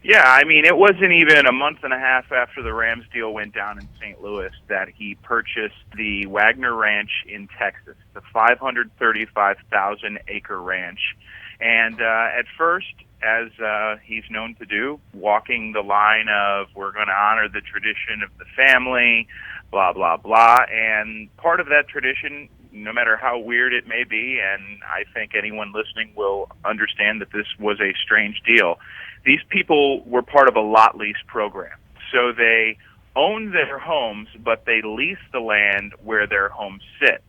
Yeah, I mean, it wasn't even a month and a half after the Rams deal went down in St. Louis that he purchased the Wagner Ranch in Texas, the 535,000-acre ranch. And at first, as he's known to do, walking the line of we're going to honor the tradition of the family, blah, blah, blah. And part of that tradition, no matter how weird it may be, and I think anyone listening will understand that this was a strange deal, these people were part of a lot lease program. So they own their homes, but they lease the land where their homes sit.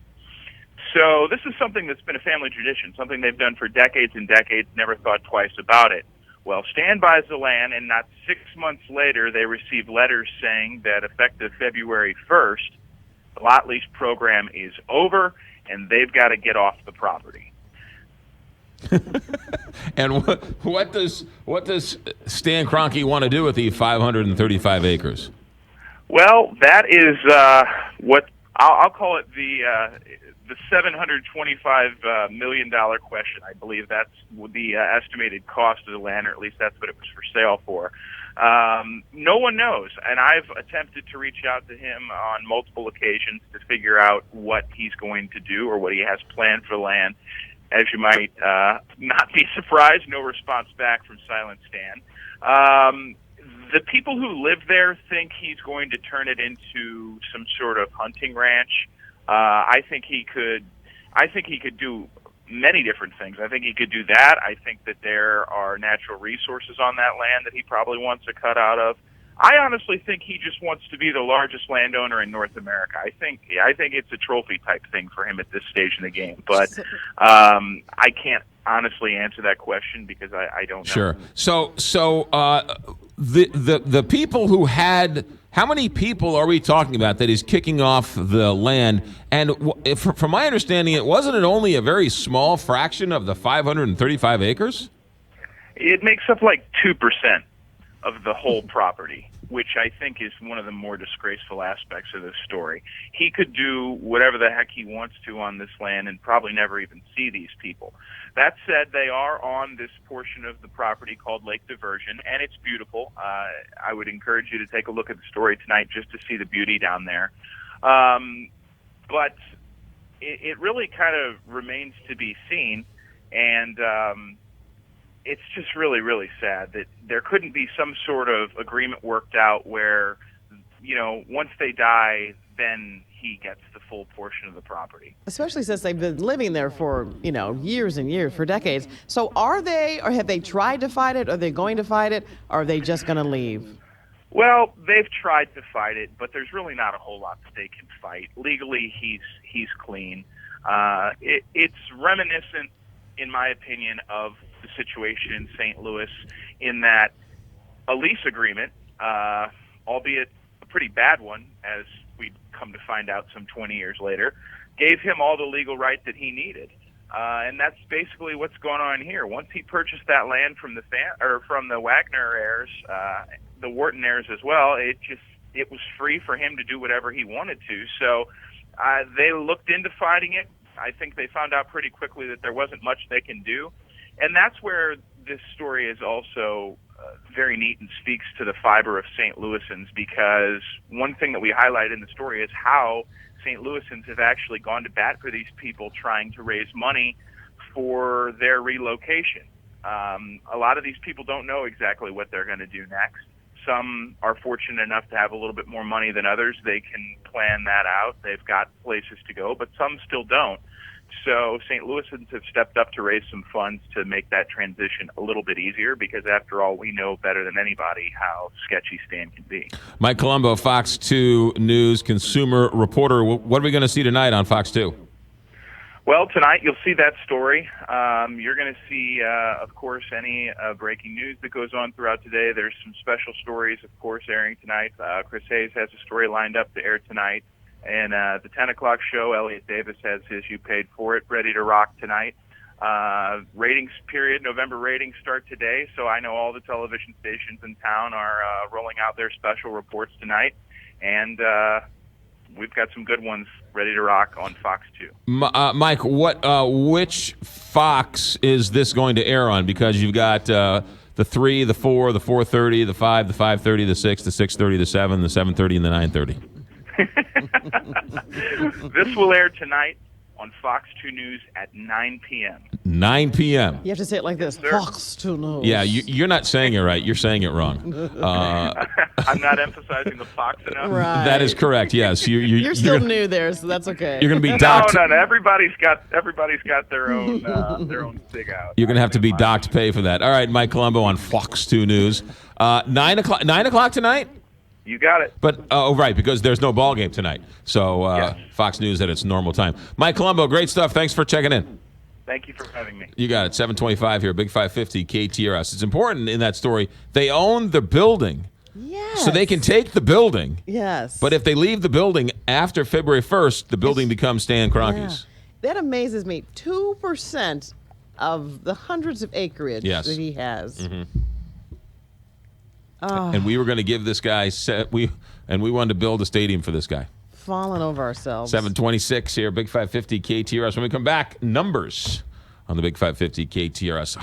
So this is something that's been a family tradition, something they've done for decades and decades, never thought twice about it. Well, Stan buys the land, and not 6 months later, they receive letters saying that effective February 1st, the lot lease program is over, and they've got to get off the property. And what does Stan Kroenke want to do with the 535 acres? Well, that is what I'll call it the $725 million question. I believe that's the estimated cost of the land, or at least that's what it was for sale for. No one knows, and I've attempted to reach out to him on multiple occasions to figure out what he's going to do or what he has planned for the land. As you might not be surprised, no response back from Silent Stan. The people who live there think he's going to turn it into some sort of hunting ranch. I think he could do many different things. I think he could do that. I think that there are natural resources on that land that he probably wants a cut out of. I honestly think he just wants to be the largest landowner in North America. I think it's a trophy type thing for him at this stage in the game. But I can't honestly answer that question because I don't know. Sure. So the people who had, how many people are we talking about that is kicking off the land? And from my understanding, wasn't it only a very small fraction of the 535 acres? It makes up like 2% of the whole property, which I think is one of the more disgraceful aspects of this story. He could do whatever the heck he wants to on this land and probably never even see these people. That said, they are on this portion of the property called Lake Diversion, and it's beautiful. I would encourage you to take a look at the story tonight just to see the beauty down there. But it really kind of remains to be seen, and it's just really, really sad that there couldn't be some sort of agreement worked out where, once they die, then he gets the full portion of the property. Especially since they've been living there for, years and years, for decades. So are they, or have they tried to fight it? Are they going to fight it? Or are they just going to leave? Well, they've tried to fight it, but there's really not a whole lot that they can fight. Legally, he's clean. It's reminiscent, in my opinion, of the situation in St. Louis, in that a lease agreement, albeit a pretty bad one, as we'd come to find out some 20 years later, gave him all the legal right that he needed. And that's basically what's going on here. Once he purchased that land from the Wagner heirs, the Wharton heirs as well, it was free for him to do whatever he wanted to. So they looked into fighting it. I think they found out pretty quickly that there wasn't much they can do. And that's where this story is also very neat and speaks to the fiber of St. Louisans, because one thing that we highlight in the story is how St. Louisans have actually gone to bat for these people trying to raise money for their relocation. A lot of these people don't know exactly what they're going to do next. Some are fortunate enough to have a little bit more money than others. They can plan that out. They've got places to go, but some still don't. So St. Louisans have stepped up to raise some funds to make that transition a little bit easier, because after all, we know better than anybody how sketchy Stan can be. Mike Colombo, Fox 2 News consumer reporter. What are we going to see tonight on Fox 2? Well, tonight you'll see that story. You're going to see, of course, any breaking news that goes on throughout today. There's some special stories, of course, airing tonight. Chris Hayes has a story lined up to air tonight. And the 10 o'clock show, Elliot Davis has his You Paid For It ready to rock tonight. Ratings period, November ratings start today, so I know all the television stations in town are rolling out their special reports tonight. And we've got some good ones ready to rock on Fox 2. Mike, which Fox is this going to air on? Because you've got the the 3, the 4, the 4:30, the 5, the 5:30, the 6, the 6:30, the 7, the 7:30, and the 9:30. This will air tonight on Fox 2 News at 9 p.m. 9 p.m. You have to say it like this. Yes, sir. Fox 2 News. Yeah, you're not saying it right. You're saying it wrong. I'm not emphasizing the Fox enough. Right. That is correct. Yes, You're still new there, so that's okay. You're going to be docked. No. Everybody's got their own sig out. You're going to have to be docked pay for that. All right, Mike Colombo on Fox 2 News. 9 o'clock tonight? You got it. But, right, because there's no ball game tonight. So Yes. Fox News at its normal time. Mike Colombo, great stuff. Thanks for checking in. Thank you for having me. You got it. 725 here, Big 550 KTRS. It's important in that story. They own the building. Yes. So they can take the building. Yes. But if they leave the building after February 1st, the building becomes Stan Kroenke's. That amazes me. 2% of the hundreds of acreage Yes. that he has. Mm-hmm. And we were going to give this guy we wanted to build a stadium for this guy. Falling over ourselves. 726 here, Big 550 KTRS. When we come back, numbers on the Big 550 KTRS.